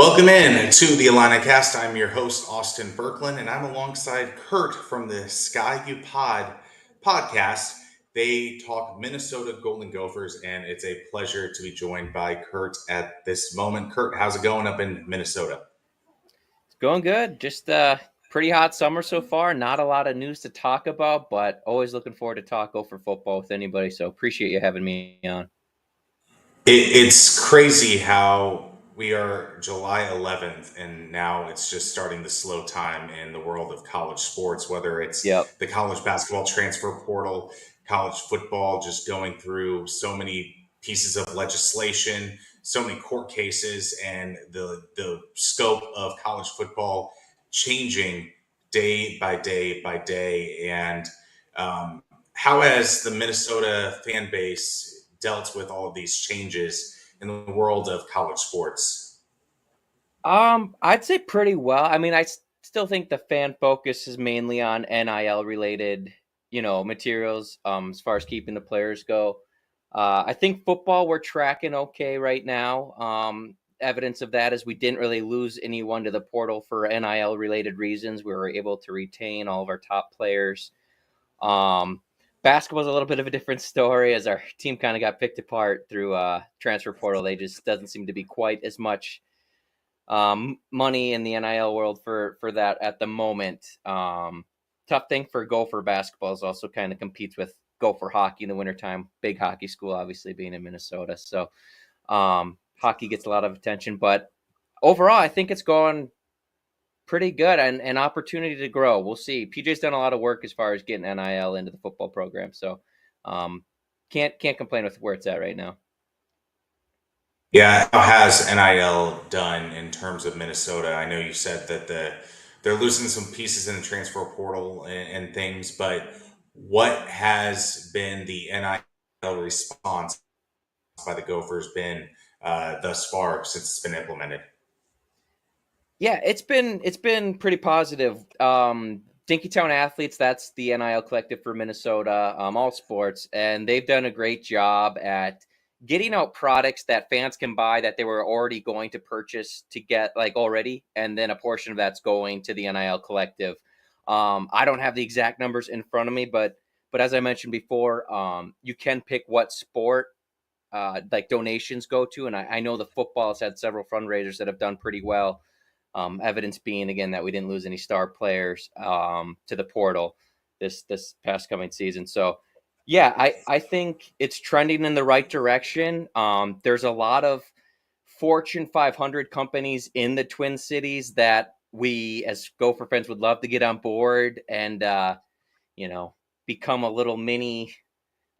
Welcome in to the Illini Cast. I'm your host, Austin Berkland, and I'm alongside Curt from the Sky U podcast. They talk Minnesota Golden Gophers, and it's a pleasure to be joined by Curt at this moment. Curt, how's it going up in Minnesota? It's going good. Just pretty hot summer so far. Not a lot of news to talk about, but always looking forward to talk Gopher football with anybody. So appreciate you having me on. It's crazy how we are July 11th, and now it's just starting the slow time in the world of college sports, whether it's Yep. the college basketball transfer portal, college football just going through so many pieces of legislation, so many court cases, and the scope of college football changing day by day by day. And how has the Minnesota fan base dealt with all of these changes in the world of college sports? I'd say pretty well. I mean, still think the fan focus is mainly on NIL related, materials. As far as keeping the players go, I think football we're tracking okay right now. Evidence of that is we didn't really lose anyone to the portal for NIL related reasons. We were able to retain all of our top players. Um, Basketball's a little bit of a different story as our team kind of got picked apart through transfer portal. They just doesn't seem to be quite as much money in the NIL world for that at the moment. Tough thing for Gopher basketball is also kind of competes with Gopher hockey in the wintertime. Big hockey school, obviously being in Minnesota. So hockey gets a lot of attention, but overall, I think it's going pretty good and an opportunity to grow. We'll see. PJ's done a lot of work as far as getting NIL into the football program. So can't complain with where it's at right now. Yeah, how has NIL done in terms of Minnesota? I know you said that they're losing some pieces in the transfer portal and things, but what has been the NIL response by the Gophers been thus far since it's been implemented? Yeah, it's been pretty positive. Dinkytown Athletes, that's the NIL collective for Minnesota, all sports, and they've done a great job at getting out products that fans can buy that they were already going to purchase to get already, and then a portion of that's going to the NIL collective. I don't have the exact numbers in front of me, but as I mentioned before, you can pick what sport donations go to, and I know the football has had several fundraisers that have done pretty well. Evidence being again that we didn't lose any star players to the portal this past coming season. So yeah, I think it's trending in the right direction. There's a lot of Fortune 500 companies in the Twin Cities that we as Gopher fans would love to get on board and become a little mini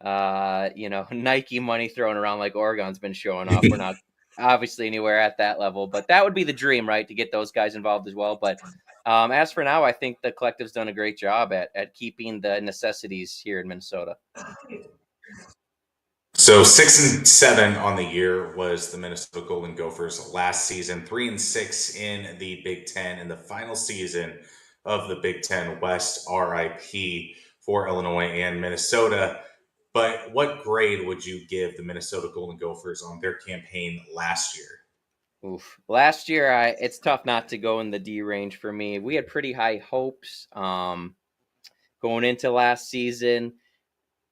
Nike money thrown around like Oregon's been showing off. We're not obviously anywhere at that level, but that would be the dream, right? To get those guys involved as well. But as for now, I think the collective's done a great job at keeping the necessities here in Minnesota. So 6-7 on the year was the Minnesota Golden Gophers last season. 3-6 in the Big Ten in the final season of the Big Ten West. RIP for Illinois and Minnesota. But what grade would you give the Minnesota Golden Gophers on their campaign last year? Oof. Last year, it's tough not to go in the D range for me. We had pretty high hopes going into last season.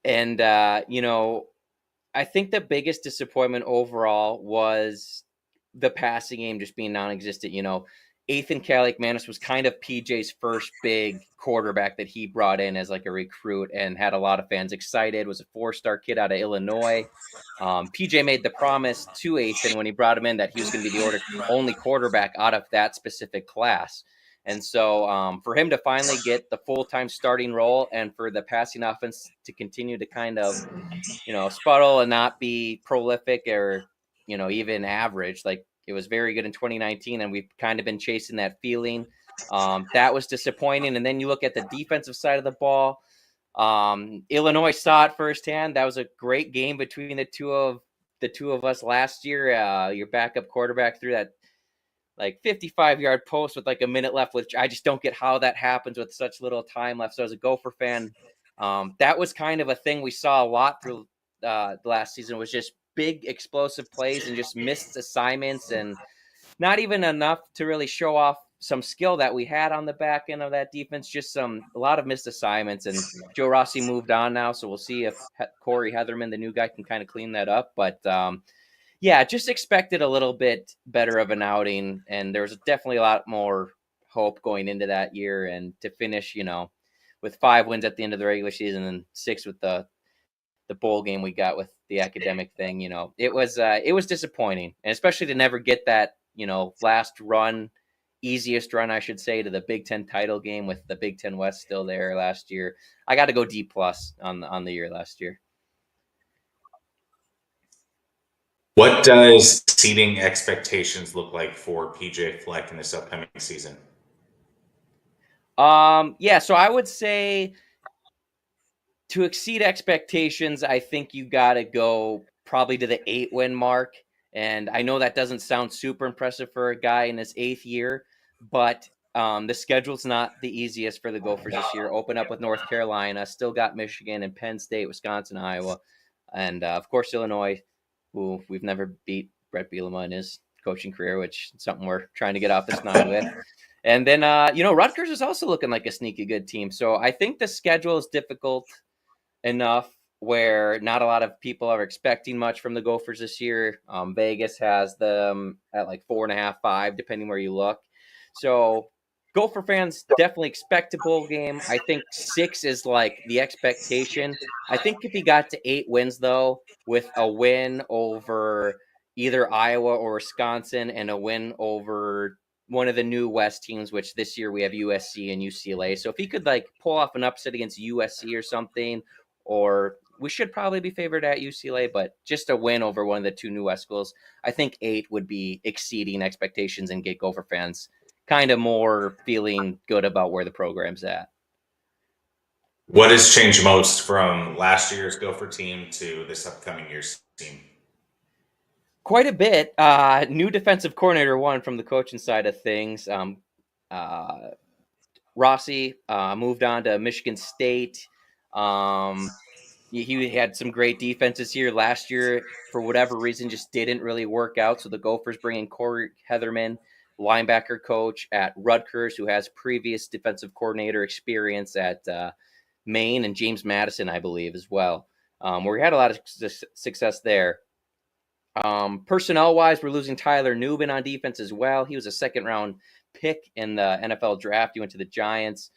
And, I think the biggest disappointment overall was the passing game just being non-existent. Ethan Kaliakmanis was kind of PJ's first big quarterback that he brought in as a recruit and had a lot of fans excited. Was a 4-star kid out of Illinois. PJ made the promise to Ethan when he brought him in that he was going to be the only quarterback out of that specific class. And so for him to finally get the full-time starting role and for the passing offense to continue to kind of, spuddle and not be prolific or, even average, it was very good in 2019, and we've kind of been chasing that feeling. That was disappointing. And then you look at the defensive side of the ball. Illinois saw it firsthand. That was a great game between the two of us last year. Your backup quarterback threw that 55-yard post with a minute left, which I just don't get how that happens with such little time left. So as a Gopher fan, that was kind of a thing we saw a lot through the last season, was just big explosive plays and just missed assignments and not even enough to really show off some skill that we had on the back end of that defense. Just a lot of missed assignments, and Joe Rossi moved on now, so we'll see if Corey Heatherman, the new guy, can kind of clean that up. But yeah, just expected a little bit better of an outing, and there was definitely a lot more hope going into that year, and to finish, with 5 wins at the end of the regular season and 6 with the bowl game we got with the academic thing. It was disappointing, and especially to never get that last run, easiest run I should say, to the Big Ten title game with the Big Ten West still there last year. I got to go D+ on the year last year. What does seeding expectations look like for PJ Fleck in this upcoming season? Yeah, so I would say to exceed expectations, I think you got to go probably to the 8-win mark. And I know that doesn't sound super impressive for a guy in his 8th year, but the schedule's not the easiest for the Gophers this year. Open up with North Carolina, still got Michigan and Penn State, Wisconsin, Iowa, and of course Illinois, who we've never beat Brett Bielema in his coaching career, which is something we're trying to get off the snide with. And then, Rutgers is also looking like a sneaky good team. So I think the schedule is difficult enough where not a lot of people are expecting much from the Gophers this year. Vegas has them at like 4.5, 5, depending where you look. So Gopher fans definitely expect a bowl game. I think 6 is like the expectation. I think if he got to 8 wins, though, with a win over either Iowa or Wisconsin and a win over one of the new West teams, which this year we have USC and UCLA. So if he could like pull off an upset against USC or something, or we should probably be favored at UCLA, but just a win over one of the 2 new West schools, I think 8 would be exceeding expectations and get Gopher fans kind of more feeling good about where the program's at. What has changed most from last year's Gopher team to this upcoming year's team? Quite a bit. New defensive coordinator one from the coaching side of things. Rossi moved on to Michigan State. He had some great defenses here last year. For whatever reason, just didn't really work out. So the Gophers bring in Corey Heatherman, linebacker coach at Rutgers, who has previous defensive coordinator experience at Maine, and James Madison, I believe, as well, where we had a lot of success there. Personnel-wise, we're losing Tyler Nubin on defense as well. He was a second-round pick in the NFL draft. He went to the Giants.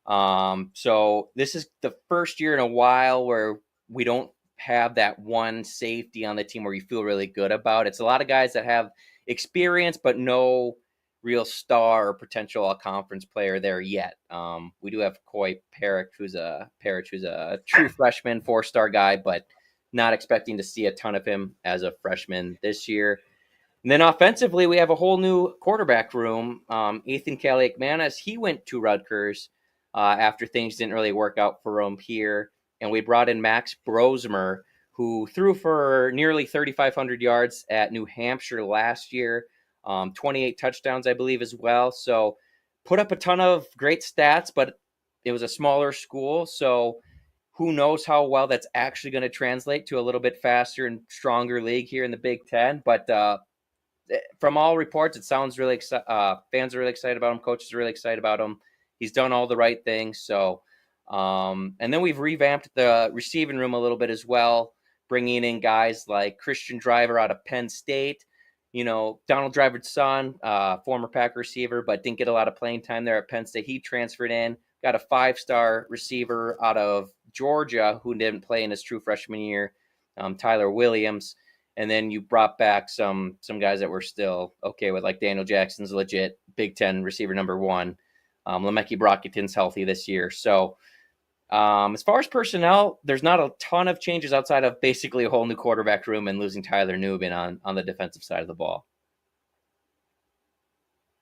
So this is the first year in a while where we don't have that one safety on the team where you feel really good about. It's a lot of guys that have experience, but no real star or potential all-conference player there yet. We do have Coy Parrish, who's a true freshman, 4-star guy, but not expecting to see a ton of him as a freshman this year. And then offensively, we have a whole new quarterback room. Ethan Kaliakmanis, he went to Rutgers after things didn't really work out for him here. And we brought in Max Brosmer, who threw for nearly 3,500 yards at New Hampshire last year, 28 touchdowns, I believe, as well. So put up a ton of great stats, but it was a smaller school. So who knows how well that's actually going to translate to a little bit faster and stronger league here in the Big Ten. But from all reports, it sounds really fans are really excited about him. Coaches are really excited about him. He's done all the right things. So, and then we've revamped the receiving room a little bit as well, bringing in guys like Christian Driver out of Penn State. Donald Driver's son, former Packer receiver, but didn't get a lot of playing time there at Penn State. He transferred in. Got a 5-star receiver out of Georgia who didn't play in his true freshman year, Tyler Williams. And then you brought back some guys that were still okay with, like Daniel Jackson's legit Big Ten receiver number 1. Lemeki Brockington's healthy this year. So as far as personnel, there's not a ton of changes outside of basically a whole new quarterback room and losing Tyler Nubin on the defensive side of the ball.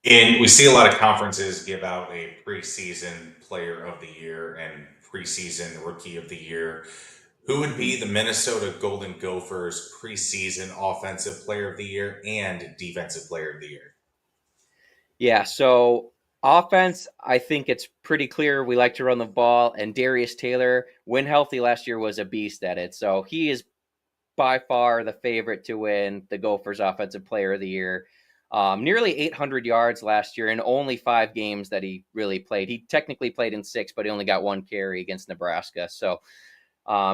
And we see a lot of conferences give out a preseason player of the year and preseason rookie of the year. Who would be the Minnesota Golden Gophers preseason offensive player of the year and defensive player of the year? Yeah, so offense, I think it's pretty clear we like to run the ball, and Darius Taylor, when healthy last year, was a beast at it. So he is by far the favorite to win the Gophers offensive player of the year. Nearly 800 yards last year in only 5 games that he really played. He technically played in 6, but he only got 1 carry against Nebraska. So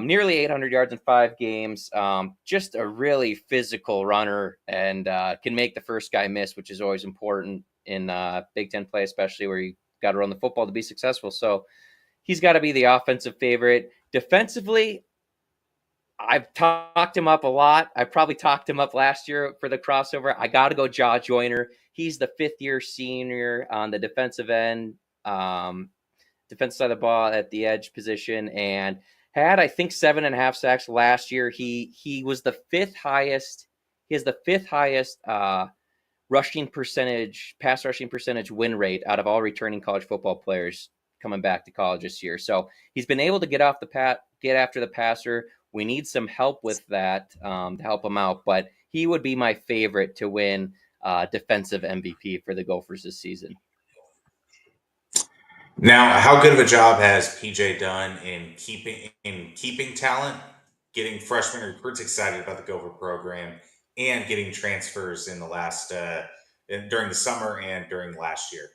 nearly 800 yards in 5 games. Just a really physical runner and can make the first guy miss, which is always important in Big Ten play, especially where you got to run the football to be successful. So he's got to be the offensive favorite. Defensively, I've talked him up a lot. I probably talked him up last year for the crossover. I got to go Jaw Joyner. He's the 5th-year senior on the defensive end, defensive side of the ball at the edge position, and had, I think, 7.5 sacks last year. He was the 5th highest. He has the 5th highest pass rushing percentage win rate out of all returning college football players coming back to college this year. So he's been able to get after the passer. We need some help with that to help him out, but he would be my favorite to win defensive MVP for the Gophers this season. Now, how good of a job has PJ done in keeping talent, getting freshman recruits excited about the Gopher program, and getting transfers in the last during the summer and during last year?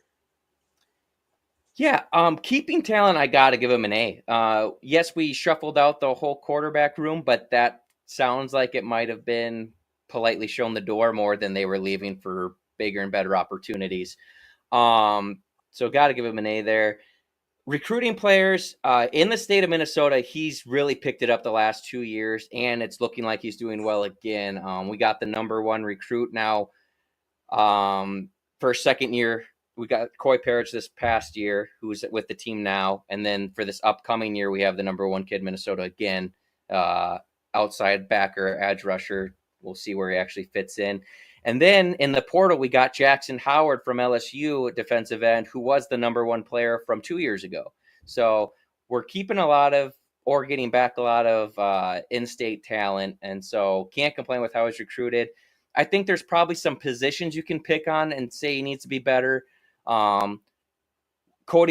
Yeah, keeping talent, I got to give him an A. Yes, we shuffled out the whole quarterback room, but that sounds like it might have been politely shown the door more than they were leaving for bigger and better opportunities. So got to give him an A there. Recruiting players in the state of Minnesota, he's really picked it up the last 2 years, and it's looking like he's doing well again. We got the #1 recruit now for a second year. We got Coy Parrish this past year, who's with the team now. And then for this upcoming year, we have the #1 kid, Minnesota, again, outside backer, edge rusher. We'll see where he actually fits in. And then in the portal, we got Jackson Howard from LSU, defensive end, who was the #1 player from 2 years ago. So we're keeping getting back a lot of in-state talent. And so can't complain with how he's recruited. I think there's probably some positions you can pick on and say he needs to be better. Cody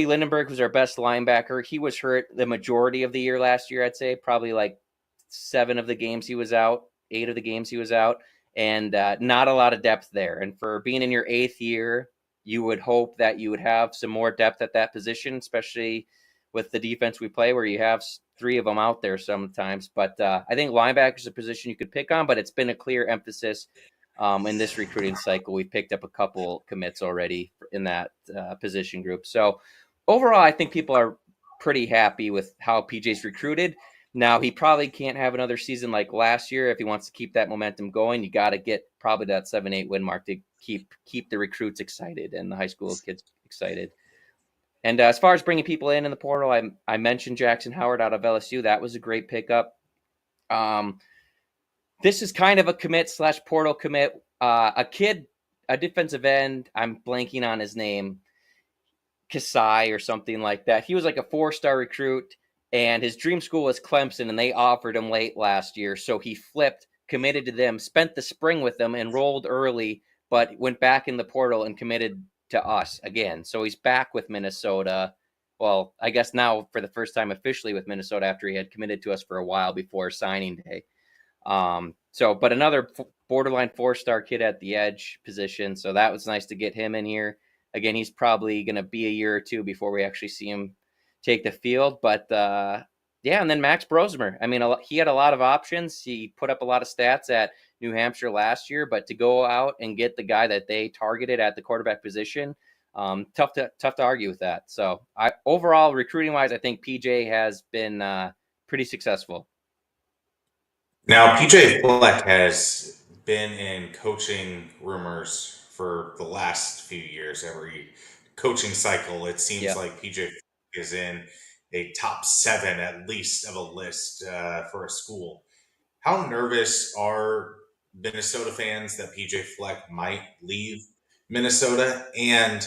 Lindenberg was our best linebacker. He was hurt the majority of the year last year, I'd say. Probably like 7 of the games he was out, 8 of the games he was out, and not a lot of depth there. And for being in your 8th year, you would hope that you would have some more depth at that position, especially with the defense we play where you have 3 of them out there sometimes. But I think linebacker is a position you could pick on, but it's been a clear emphasis in this recruiting cycle. We picked up a couple commits already in that position group. So overall, I think people are pretty happy with how PJ's recruited. Now, he probably can't have another season like last year if he wants to keep that momentum going. You got to get probably that 7-8 win mark to keep the recruits excited and the high school kids excited. And as far as bringing people in the portal, I mentioned Jackson Howard out of LSU. That was a great pickup. This is kind of a commit/portal commit. A defensive end, I'm blanking on his name, Kasai or something like that. He was like a 4-star recruit, and his dream school was Clemson, and they offered him late last year. So he flipped, committed to them, spent the spring with them, enrolled early, but went back in the portal and committed to us again. So he's back with Minnesota. Well, I guess now for the first time officially with Minnesota after he had committed to us for a while before signing day. But another borderline 4-star kid at the edge position. So that was nice to get him in here. Again, he's probably going to be a year or 2 before we actually see him take the field. But and then Max Brosmer. I mean, he had a lot of options. He put up a lot of stats at New Hampshire last year, but to go out and get the guy that they targeted at the quarterback position, tough to argue with that. So overall, recruiting wise, I think PJ has been pretty successful. Now, PJ Fleck has been in coaching rumors for the last few years. Every coaching cycle, it seems like PJ Fleck is in a top 7 at least of a list for a school. How nervous are Minnesota fans that PJ Fleck might leave Minnesota? And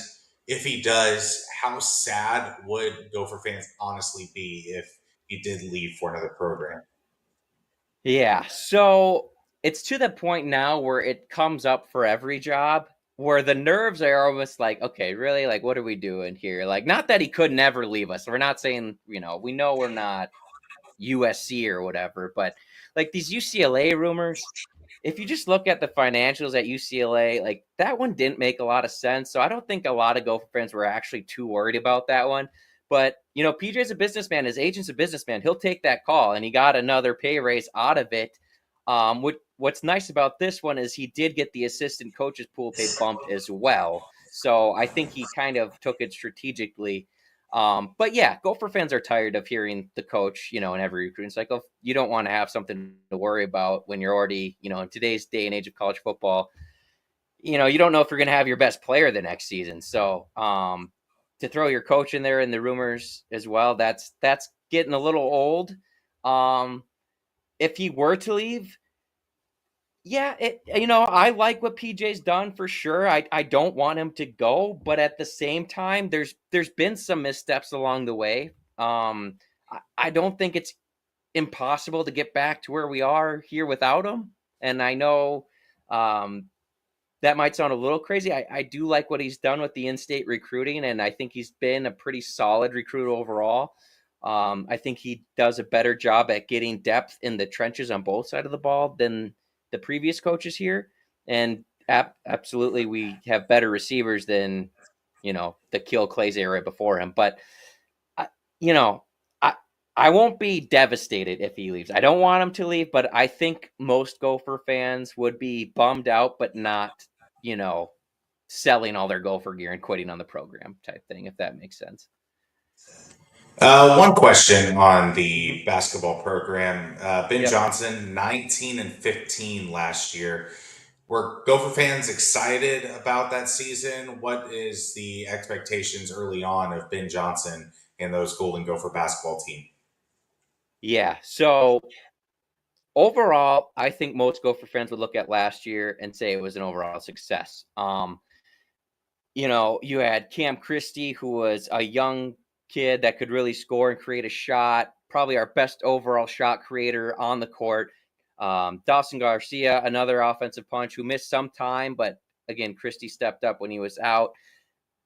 if he does, how sad would Gopher fans honestly be if he did leave for another program? Yeah, so it's to the point now where it comes up for every job where the nerves are almost like, okay, really? Like, what are we doing here? Like, not that he could never leave us. We're not saying, we know we're not USC or whatever, but like these UCLA rumors, if you just look at the financials at UCLA, like that one didn't make a lot of sense. So I don't think a lot of Gopher fans were actually too worried about that one. But, PJ's a businessman. His agent's a businessman. He'll take that call, and he got another pay raise out of it. What's nice about this one is he did get the assistant coaches pool pay bumped as well. So I think he kind of took it strategically. But yeah, Gopher fans are tired of hearing the coach, in every recruiting cycle. You don't want to have something to worry about when you're already, in today's day and age of college football, you don't know if you're going to have your best player the next season. So to throw your coach in there in the rumors as well, that's getting a little old. If he were to leave, yeah, I like what PJ's done for sure. I don't want him to go, but at the same time, there's been some missteps along the way. I don't think it's impossible to get back to where we are here without him. And I know that might sound a little crazy. I do like what he's done with the in-state recruiting, and I think he's been a pretty solid recruiter overall. I think he does a better job at getting depth in the trenches on both sides of the ball than the previous coaches here. And absolutely, we have better receivers than, the Kill Clays era before him. But, I, I won't be devastated if he leaves. I don't want him to leave, but I think most Gopher fans would be bummed out, but not, selling all their Gopher gear and quitting on the program type thing, if that makes sense. One question on the basketball program. Ben Yep. Johnson, 19-15 last year. Were Gopher fans excited about that season? What is the expectations early on of Ben Johnson and those Golden Gopher basketball team? Yeah. So overall, I think most Gopher fans would look at last year and say it was an overall success. You had Cam Christie, who was a young kid that could really score and create a shot, probably our best overall shot creator on the court. Dawson Garcia, another offensive punch who missed some time, but again, Christie stepped up when he was out.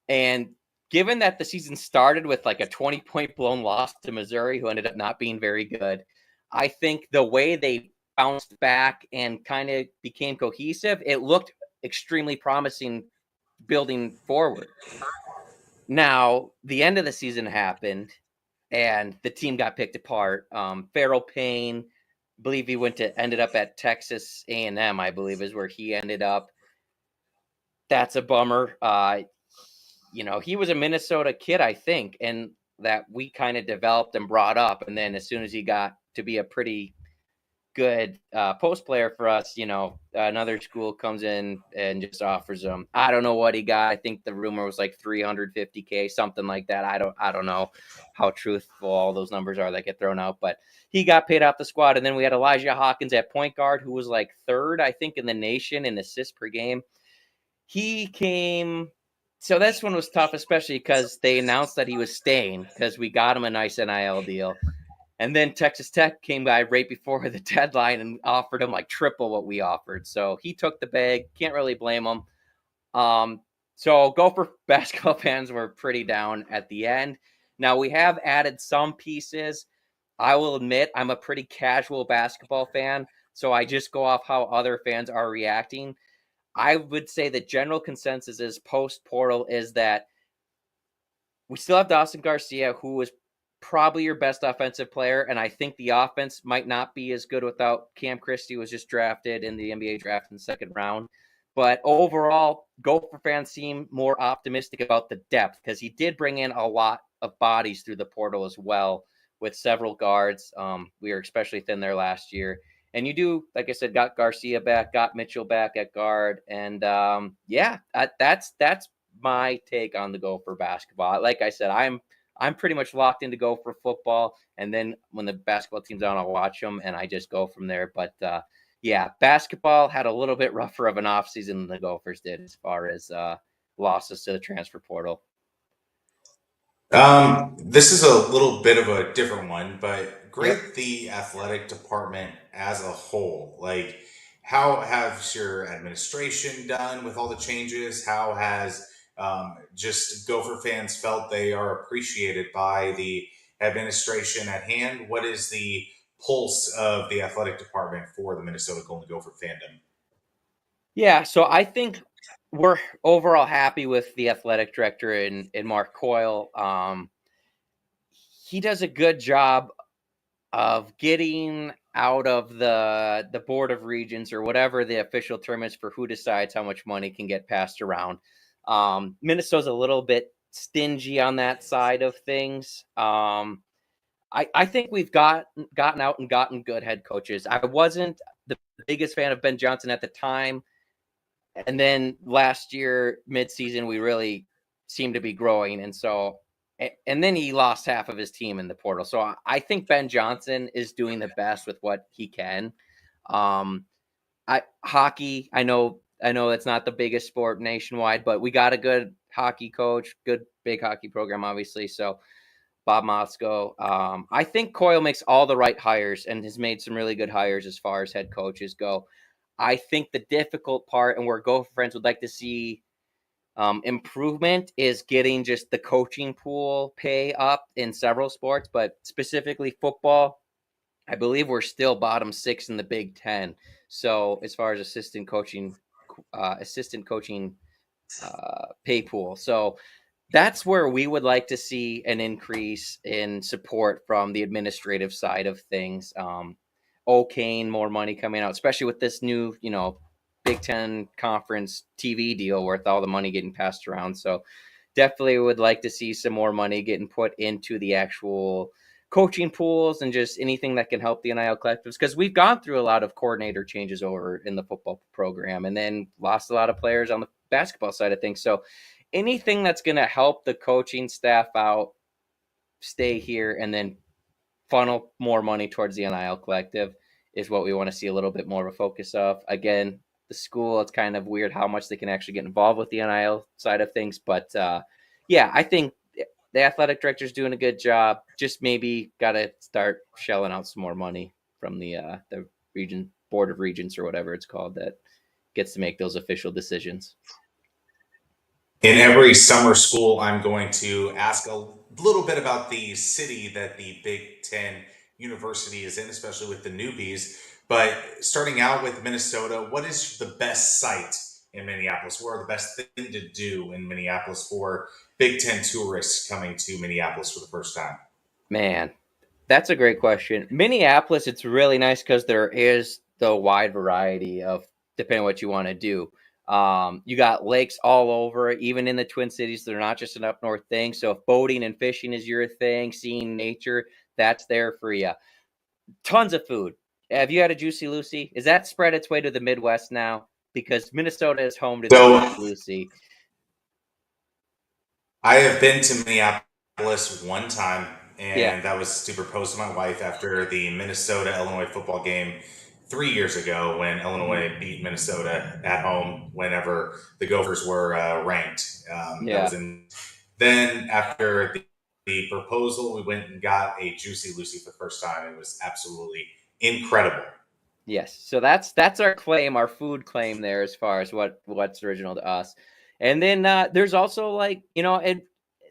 And given that the season started with like a 20-point blown loss to Missouri, who ended up not being very good, I think the way they bounced back and kind of became cohesive, it looked extremely promising building forward. Now, the end of the season happened, and the team got picked apart. Farrell Payne, I believe he ended up at Texas A&M, I believe is where he ended up. That's a bummer. He was a Minnesota kid, I think, and that we kind of developed and brought up. And then as soon as he got to be a pretty good post player for us, another school comes in and just offers him. I don't know what he got. I think the rumor was like $350K, something like that. I don't know how truthful all those numbers are that get thrown out, but he got paid off the squad. And then we had Elijah Hawkins at point guard, who was like third, I think, in the nation in assists per game. He came. So this one was tough, especially because they announced that he was staying because we got him a nice NIL deal. And then Texas Tech came by right before the deadline and offered him like triple what we offered. So he took the bag. Can't really blame him. So Gopher basketball fans were pretty down at the end. Now we have added some pieces. I will admit I'm a pretty casual basketball fan, so I just go off how other fans are reacting. I would say the general consensus is post-portal is that we still have Dawson Garcia, who was probably your best offensive player, and I think the offense might not be as good without Cam Christie, who was just drafted in the NBA draft in the second round. But overall, Gopher fans seem more optimistic about the depth because he did bring in a lot of bodies through the portal as well with several guards. We were especially thin there last year. And you do, like I said, got Garcia back, got Mitchell back at guard. And that's my take on the Gopher basketball. Like I said, I'm pretty much locked into Gopher football, and then when the basketball team's on, I'll watch them, and I just go from there. But basketball had a little bit rougher of an offseason than the Gophers did as far as losses to the transfer portal. This is a little bit of a different one, but grade Yep. the athletic department as a whole. Like, how has your administration done with all the changes? How has just Gopher fans felt they are appreciated by the administration at hand? What is the pulse of the athletic department for the Minnesota Golden Gopher fandom? Yeah, so I think we're overall happy with the athletic director in Mark Coyle. He does a good job of getting out of the board of regents or whatever the official term is for who decides how much money can get passed around. Minnesota's a little bit stingy on that side of things. I think we've gotten out and gotten good head coaches. I wasn't the biggest fan of Ben Johnson at the time, and then last year midseason we really seemed to be growing, and so and then he lost half of his team in the portal. So I think Ben Johnson is doing the best with what he can. Um, I hockey. I know it's not the biggest sport nationwide, but we got a good hockey coach, good big hockey program, obviously. So Bob Motzko. I think Coyle makes all the right hires and has made some really good hires as far as head coaches go. I think the difficult part and where Gopher fans would like to see improvement is getting just the coaching pool pay up in several sports, but specifically football. I believe we're still bottom six in the Big Ten. So as far as assistant coaching pay pool, so that's where we would like to see an increase in support from the administrative side of things. O'Kane, more money coming out, especially with this new, Big Ten conference TV deal worth all the money getting passed around. So definitely would like to see some more money getting put into the actual coaching pools and just anything that can help the NIL collectives, because we've gone through a lot of coordinator changes over in the football program and then lost a lot of players on the basketball side of things. So anything that's going to help the coaching staff out stay here and then funnel more money towards the NIL collective is what we want to see a little bit more of a focus of. Again, the school, it's kind of weird how much they can actually get involved with the NIL side of things. But yeah, I think the athletic director's doing a good job. Just maybe got to start shelling out some more money from the region board of regents or whatever it's called that gets to make those official decisions. In every summer school, I'm going to ask a little bit about the city that the Big Ten University is in, especially with the newbies. But starting out with Minnesota, what is the best site in Minneapolis? What are the best thing to do in Minneapolis for Big Ten tourists coming to Minneapolis for the first time? Man, that's a great question. Minneapolis, it's really nice because there is the wide variety of depending on what you want to do. You got lakes all over, even in the Twin Cities. They're not just an up north thing. So if boating and fishing is your thing, seeing nature, that's there for you. Tons of food. Have you had a Juicy Lucy? Is that spread its way to the Midwest now? Because Minnesota is home to the So Juicy Lucy. I have been to Minneapolis one time, Yeah. and that was superposed to my wife after the Minnesota Illinois football game 3 years ago when Mhm. Illinois beat Minnesota at home whenever the Gophers were ranked. That Yeah. was in. Then after the proposal, we went and got a Juicy Lucy for the first time. It was absolutely incredible. Yes. So that's our claim, our food claim there as far as what's original to us. And then there's also and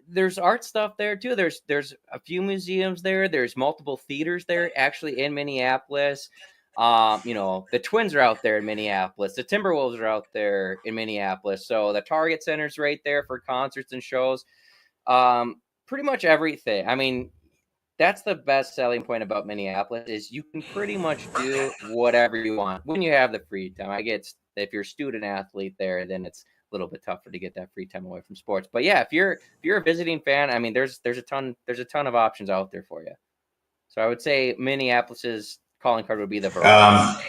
there's art stuff there too. There's a few museums there. There's multiple theaters there actually in Minneapolis. The Twins are out there in Minneapolis. The Timberwolves are out there in Minneapolis. So the Target Center's right there for concerts and shows. Pretty much everything. I mean, that's the best selling point about Minneapolis is you can pretty much do whatever you want when you have the free time. I get if you're a student athlete there, then it's a little bit tougher to get that free time away from sports. But yeah, if you're a visiting fan, I mean, there's a ton of options out there for you. So I would say Minneapolis's calling card would be the variety. Um,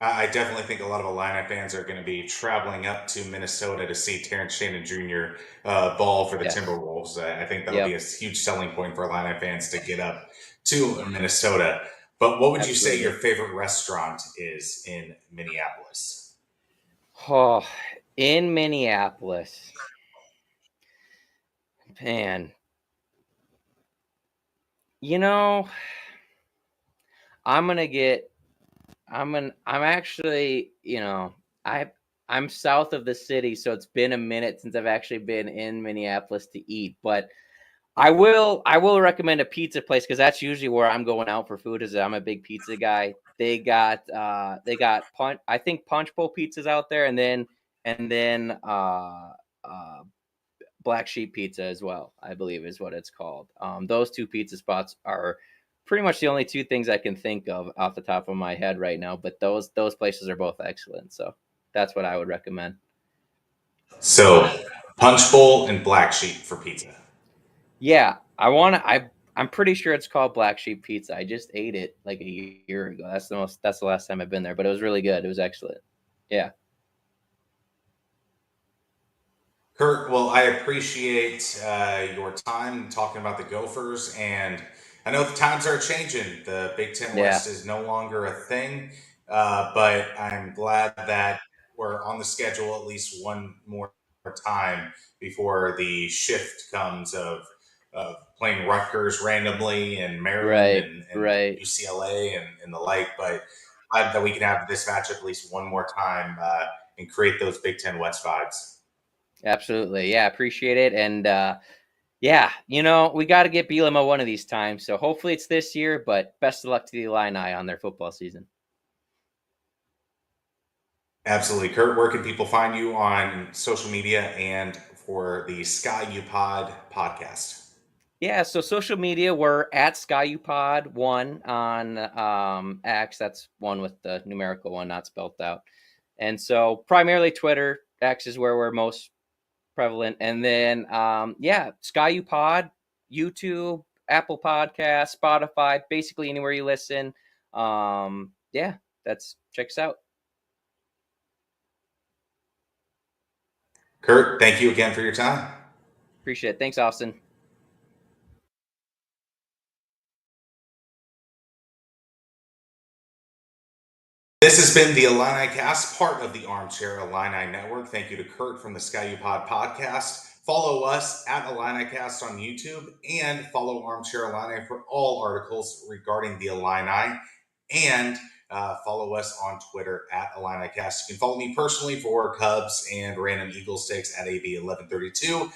I definitely think a lot of Illini fans are going to be traveling up to Minnesota to see Terrence Shannon Jr. Ball for the Yes. Timberwolves. I think that'll be Yep. a huge selling point for Illini fans to get up to Minnesota. But what would you say your Absolutely. favorite restaurant is in Minneapolis? Oh, in Minneapolis, man, you know, I'm gonna get I'm actually, I I'm south of the city, so it's been a minute since I've actually been in Minneapolis to eat, but I will recommend a pizza place because that's usually where I'm going out for food. Is I'm a big pizza guy. They got I think Punch Bowl pizzas out there, and then Black Sheep Pizza as well, I believe is what it's called. Those two pizza spots are pretty much the only two things I can think of off the top of my head right now. But those places are both excellent, so that's what I would recommend. So, Punch Bowl and Black Sheep for pizza. Yeah, I'm pretty sure it's called Black Sheep Pizza. I just ate it like a year ago. That's the last time I've been there, but it was really good. It was excellent. Yeah. Curt, well, I appreciate your time talking about the Gophers, and I know the times are changing. The Big Ten Yeah. West is no longer a thing, but I'm glad that we're on the schedule at least one more time before the shift comes of playing Rutgers randomly and Maryland Right. and Right. UCLA and the like. But glad that we can have this matchup at least one more time and create those Big Ten West vibes. Absolutely. Yeah, appreciate it. And yeah, we got to get Bielema one of these times. So hopefully it's this year, but best of luck to the Illini on their football season. Absolutely. Curt, where can people find you on social media and for the Sky U Pod podcast? Yeah, so social media, we're at SkyUPod1 on X. That's one with the numerical one, not spelled out. And so primarily Twitter, X is where we're most prevalent. And then, SkyUPod, YouTube, Apple Podcasts, Spotify, basically anywhere you listen. Check us out. Curt, thank you again for your time. Appreciate it. Thanks, Austin. This has been the Illini Cast, part of the Armchair Illini Network. Thank you to Curt from the Sky U Pod podcast. Follow us at Illini Cast on YouTube and follow Armchair Illini for all articles regarding the Illini. And follow us on Twitter at Illini Cast. You can follow me personally for Cubs and random Eagles takes at AB1132.